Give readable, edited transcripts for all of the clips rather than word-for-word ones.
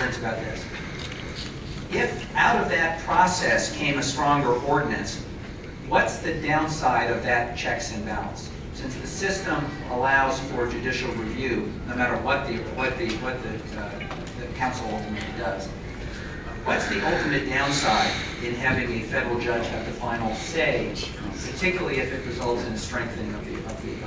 concerns about this. If out of that process came a stronger ordinance, what's the downside of that checks and balance? Since the system allows for judicial review, no matter what the council ultimately does, what's the ultimate downside in having a federal judge have the final say, particularly if it results in a strengthening of the ordinance?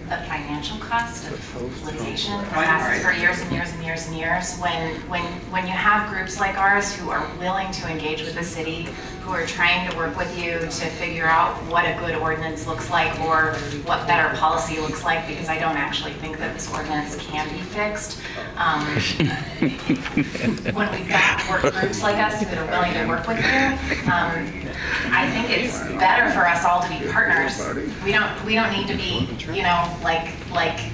The financial cost of litigation lasts for years and years and years and years. When you have groups like ours who are willing to engage with the city, who are trying to work with you to figure out what a good ordinance looks like or what better policy looks like, because I don't actually think that this ordinance can be fixed. When we've got groups like us that are willing to work with you, I think it's better for us all to be partners. We don't need to be, you know, like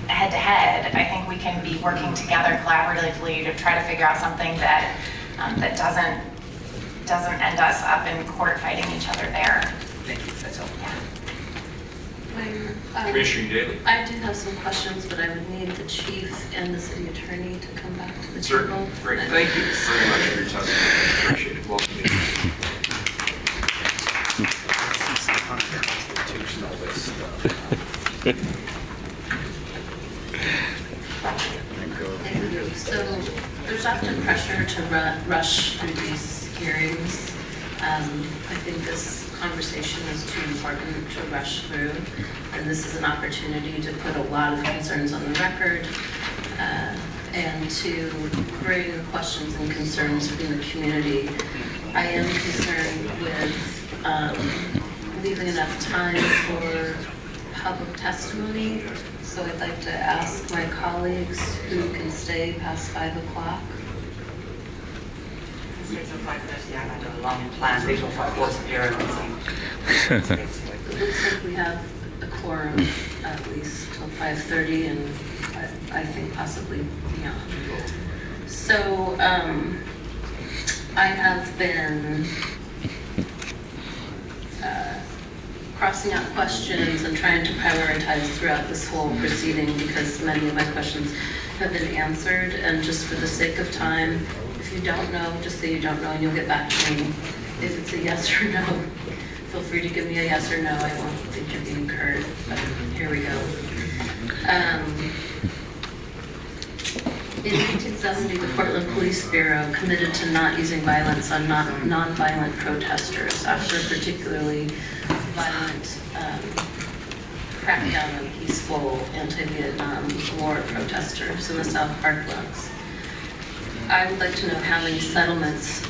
head to head. I think we can be working together collaboratively to try to figure out something that that doesn't end us up in court fighting each other there. Thank you. That's helpful. Yeah. Commissioner Daly. I do have some questions, but I would need the chief and the city attorney to come back to the Certainly. table. Great. Thank you very much for your testimony. Appreciate it. Welcome. Thank you. So there's often pressure to rush through these hearings. I think this conversation is too important to rush through, and this is an opportunity to put a lot of concerns on the record and to bring questions and concerns from the community. I am concerned with leaving enough time for public testimony, so I'd like to ask my colleagues who can stay past 5 o'clock. It's 5:30. I had a long plan. They don't find what's here. It looks like we have a quorum at least till 5:30, and I think possibly beyond. So I have been crossing out questions and trying to prioritize throughout this whole proceeding because many of my questions have been answered, and just for the sake of time, if you don't know, just say you don't know and you'll get back to me. If it's a yes or no, feel free to give me a yes or no. I won't think you're being curt, but here we go. In 1970, the Portland Police Bureau committed to not using violence on non-violent protesters after a particularly violent crackdown on peaceful anti-Vietnam War protesters in the South Parklands. I would like to know how many settlements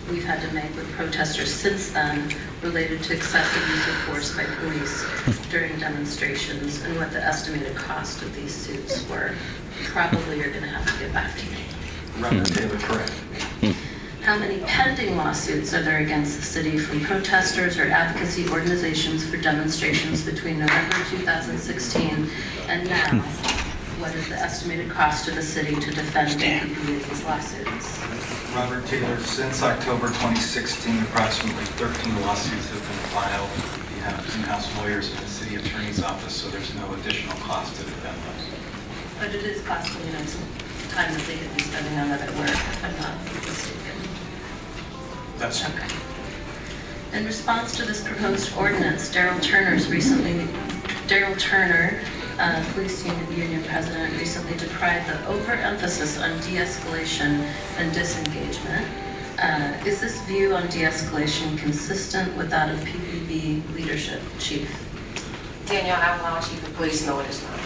we've had to make with protesters since then related to excessive use of force by police during demonstrations and what the estimated cost of these suits were. Probably you're going to have to get back to me. Reverend Taylor, correct. How many pending lawsuits are there against the city from protesters or advocacy organizations for demonstrations between November 2016 and now? What is the estimated cost to the city to defend these lawsuits? Robert Taylor, since October 2016, approximately 13 lawsuits have been filed. We have in-house lawyers in the city attorney's office, so there's no additional cost to defend those. But it is costing them some time that they could be spending on other work, if I'm not mistaken. That's okay. In response to this proposed ordinance, Daryl Turner, police union president, recently decried the overemphasis on de-escalation and disengagement. Is this view on de-escalation consistent with that of PPB leadership, Chief? Danielle Avalon, Chief of Police, no, it is not.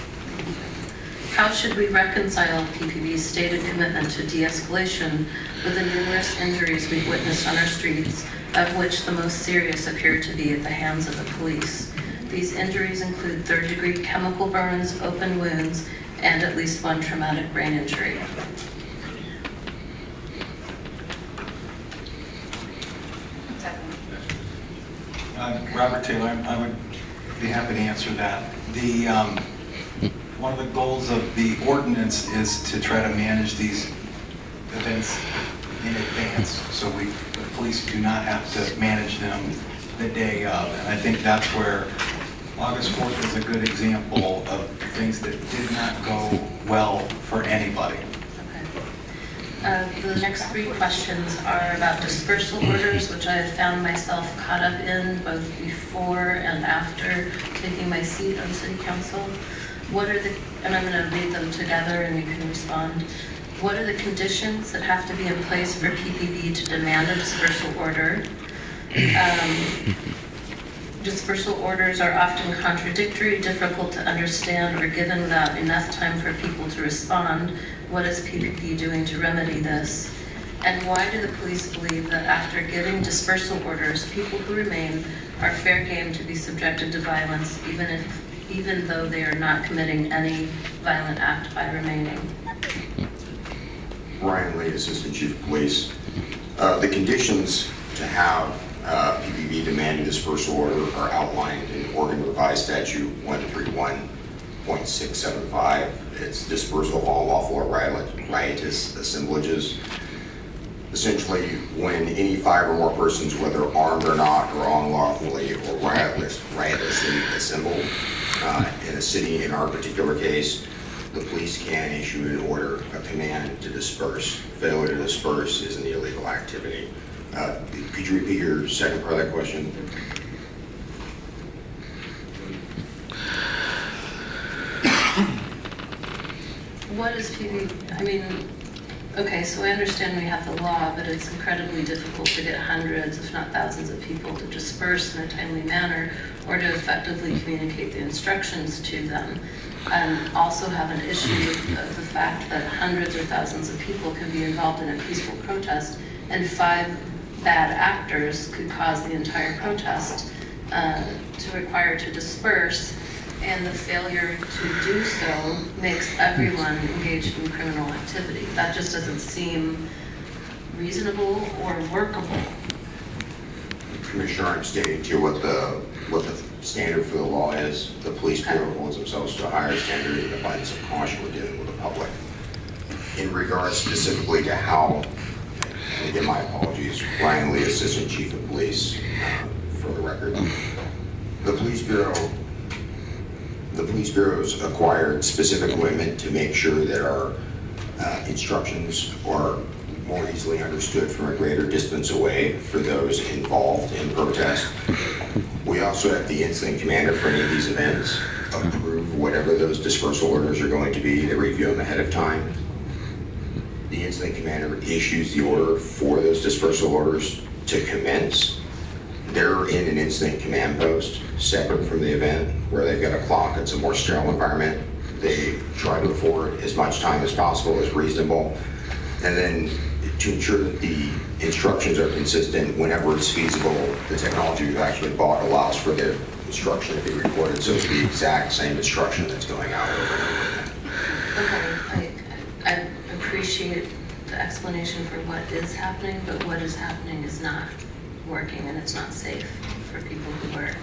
How should we reconcile PPB's stated commitment to de-escalation with the numerous injuries we've witnessed on our streets, of which the most serious appear to be at the hands of the police? These injuries include third-degree chemical burns, open wounds, and at least one traumatic brain injury. Robert Taylor, I would be happy to answer that. One of the goals of the ordinance is to try to manage these events in advance, so the police do not have to manage them the day of. And I think that's where August 4th is a good example of things that did not go well for anybody. Okay. The next three questions are about dispersal orders, which I have found myself caught up in both before and after taking my seat on City Council. What are the, and I'm going to read them together and you can respond. What are the conditions that have to be in place for PPB to demand a dispersal order? Dispersal orders are often contradictory, difficult to understand, or given without enough time for people to respond. What is PPP doing to remedy this? And why do the police believe that after giving dispersal orders, people who remain are fair game to be subjected to violence, even though they are not committing any violent act by remaining? Ryan Lee, Assistant Chief of Police. The conditions to have PPB demand a dispersal order are outlined in Oregon Revised Statute 131.675. It's dispersal of all lawful or riotous assemblages. Essentially, when any 5 or more persons, whether armed or not, or unlawfully or riotously assembled in a city, in our particular case, the police can issue an order, a command to disperse. Failure to disperse is an illegal activity. Could you repeat your second part of that question? What is PPB? I mean, okay, so I understand we have the law, but it's incredibly difficult to get hundreds, if not thousands of people to disperse in a timely manner or to effectively communicate the instructions to them. Also have an issue with the fact that hundreds or thousands of people can be involved in a peaceful protest and 5 bad actors could cause the entire protest to require to disperse, and the failure to do so makes everyone engaged in criminal activity. That just doesn't seem reasonable or workable. Commissioner, I'm stating to you what the standard for the law is. The police bureau holds themselves to a higher standard in abundance of caution when dealing with the public. In regards specifically to how, and again, my apologies, Ryan Lee, Assistant Chief of Police, for the record. The police bureau's acquired specific equipment to make sure that our instructions are more easily understood from a greater distance away for those involved in protest. We also have the incident commander for any of these events approve whatever those dispersal orders are going to be. They review them ahead of time. The incident commander issues the order for those dispersal orders to commence. They're in an incident command post separate from the event where they've got a clock. It's a more sterile environment. They try to afford as much time as possible as reasonable. And then to ensure that the instructions are consistent whenever it's feasible, the technology we've actually bought allows for the instruction to be recorded, so it's the exact same instruction that's going out over and over again. Okay, I appreciate the explanation for what is happening, but what is happening is not working and it's not safe for people who are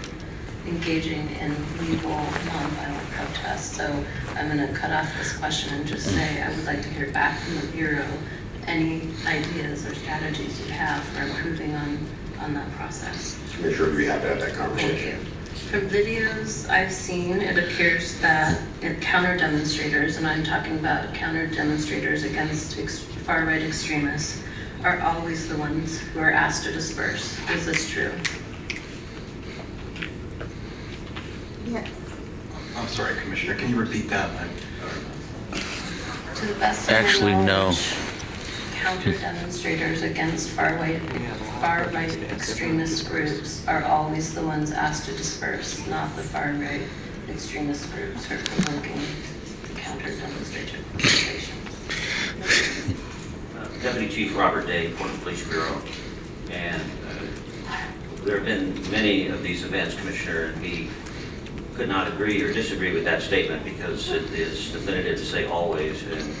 engaging in legal, nonviolent protests. So I'm going to cut off this question and just say I would like to hear back from the Bureau any ideas or strategies you have for improving on that process. Make sure we have to have that conversation. Thank you. From videos I've seen, it appears that counter demonstrators, and I'm talking about counter demonstrators against far-right extremists, are always the ones who are asked to disperse. Is this true? Yes. I'm sorry, Commissioner, can you repeat that? To the best of Actually, my no. knowledge, counter demonstrators against far-right extremist groups are always the ones asked to disperse, not the far-right extremist groups who are provoking counter demonstrations. Deputy Chief Robert Day, Portland Police Bureau, and there have been many of these events, Commissioner, and we could not agree or disagree with that statement because it is definitive to say always, and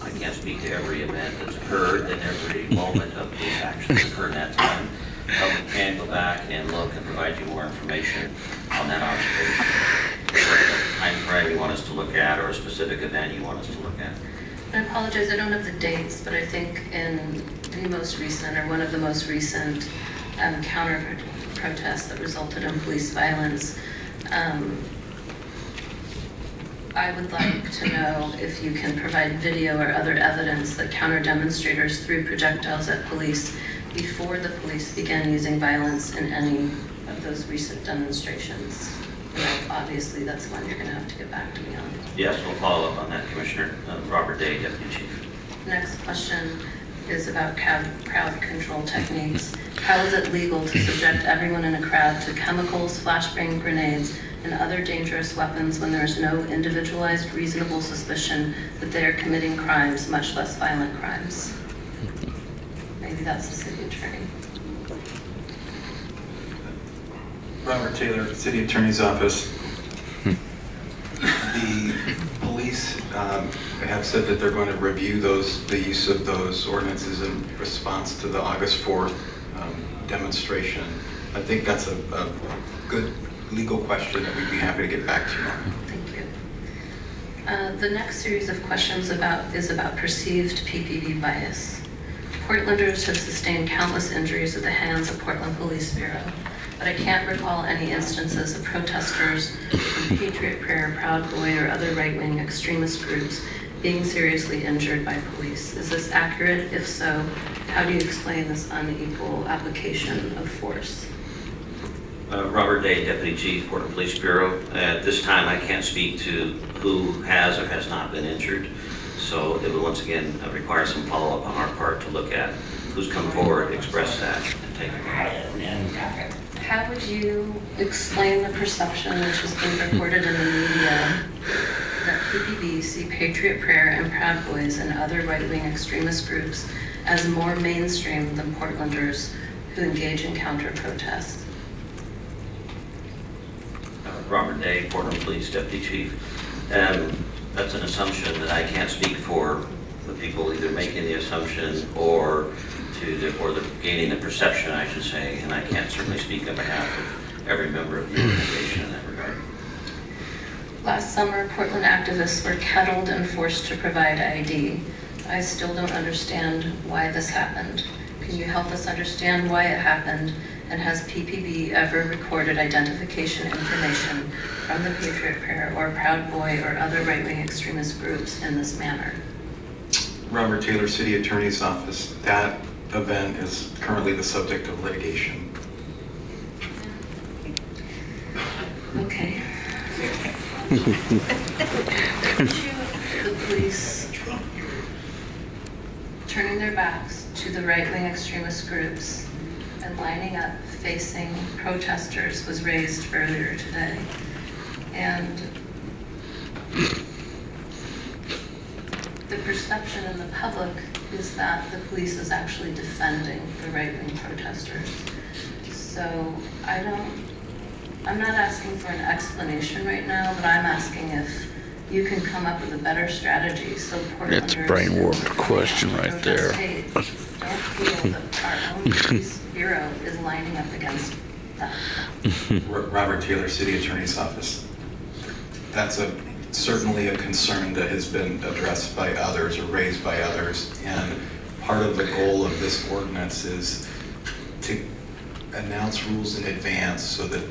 I can't speak to every event that's occurred and every moment of these actions that occurred in that time. But we can go back and look and provide you more information on that observation. A time frame you want us to look at or a specific event you want us to look at. I apologize, I don't have the dates, but I think in the most recent, or one of the most recent counter protests that resulted in police violence, I would like to know if you can provide video or other evidence that counter demonstrators threw projectiles at police before the police began using violence in any of those recent demonstrations. Obviously, that's one you're going to have to get back to me on. Yes, we'll follow up on that, Commissioner. Robert Day, Deputy Chief. Next question is about crowd control techniques. How is it legal to subject everyone in a crowd to chemicals, flashbang grenades, and other dangerous weapons when there is no individualized reasonable suspicion that they are committing crimes, much less violent crimes? Maybe that's the city attorney. Robert Taylor, City Attorney's Office. The police have said that they're going to review the use of those ordinances in response to the August 4th demonstration. I think that's a good legal question that we'd be happy to get back to you on. Thank you. The next series of questions is about perceived PPB bias. Portlanders have sustained countless injuries at the hands of Portland Police Bureau, but I can't recall any instances of protesters from Patriot Prayer, Proud Boy, or other right-wing extremist groups being seriously injured by police. Is this accurate? If so, how do you explain this unequal application of force? Robert Day, Deputy Chief, Portland Police Bureau. At this time, I can't speak to who has or has not been injured. So it will once again require some follow-up on our part to look at who's come forward, express that, and take it. How would you explain the perception which has been reported in the media that PPB see Patriot Prayer and Proud Boys and other right-wing extremist groups as more mainstream than Portlanders who engage in counter-protests? Robert Day, Portland Police Deputy Chief. That's an assumption that I can't speak for the people either making the assumption or gaining the perception, I should say, and I can't certainly speak on behalf of every member of the organization in that regard. Last summer, Portland activists were kettled and forced to provide ID. I still don't understand why this happened. Can you help us understand why it happened? And has PPB ever recorded identification information from the Patriot Prayer or Proud Boy or other right-wing extremist groups in this manner? Robert Taylor, City Attorney's Office. That event is currently the subject of litigation. Okay. The police turning their backs to the right-wing extremist groups and lining up facing protesters was raised earlier today. And the perception in the public is that the police is actually defending the right-wing protesters. So I'm not asking for an explanation right now, but I'm asking if you can come up with a better strategy so Portlanders... That's a brain-warped question right there. Don't feel that our own police bureau is lining up against that. Robert Taylor, City Attorney's Office. That's certainly a concern that has been addressed by others or raised by others. And part of the goal of this ordinance is to announce rules in advance so that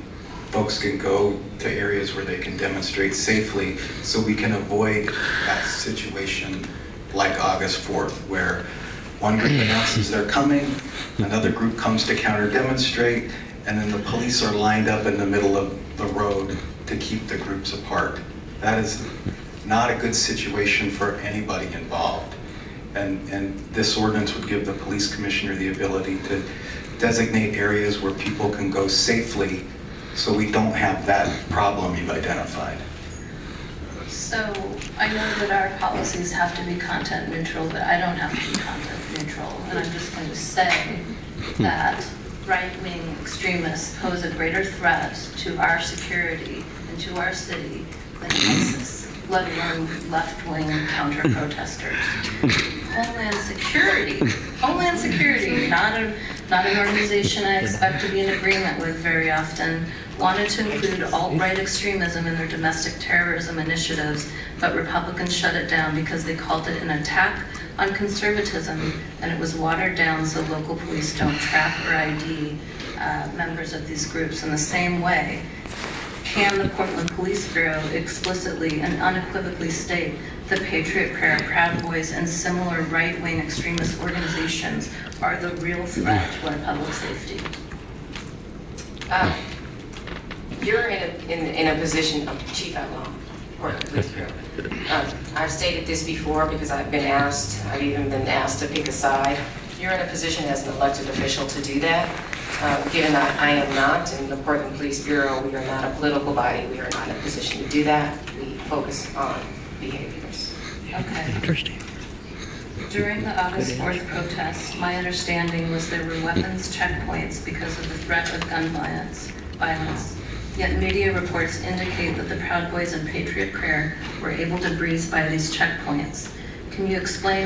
folks can go to areas where they can demonstrate safely so we can avoid that situation like August 4th, where one group announces they're coming, another group comes to counter-demonstrate, and then the police are lined up in the middle of the road to keep the groups apart. That is not a good situation for anybody involved. And this ordinance would give the police commissioner the ability to designate areas where people can go safely so we don't have that problem you've identified. So I know that our policies have to be content neutral, but I don't have to be content neutral. And I'm just going to say that right-wing extremists pose a greater threat to our security and to our city than ISIS, let alone left-wing counter-protesters. Homeland Security, not an organization I expect to be in agreement with very often, wanted to include alt-right extremism in their domestic terrorism initiatives, but Republicans shut it down because they called it an attack on conservatism, and it was watered down so local police don't track or ID members of these groups in the same way. can the Portland Police Bureau explicitly and unequivocally state that Patriot Prayer, Proud Boys, and similar right-wing extremist organizations are the real threat to our public safety? You're in a position of chief outlaw, Portland Police Bureau. I've stated this before because I've even been asked to pick a side. You're in a position as an elected official to do that. Given that I am not, in the Portland Police Bureau, we are not a political body. We are not in a position to do that. We focus on behaviors. Okay. Interesting. During the August 4th protest, my understanding was there were weapons checkpoints because of the threat of gun violence. Yet media reports indicate that the Proud Boys and Patriot Prayer were able to breeze by these checkpoints. Can you explain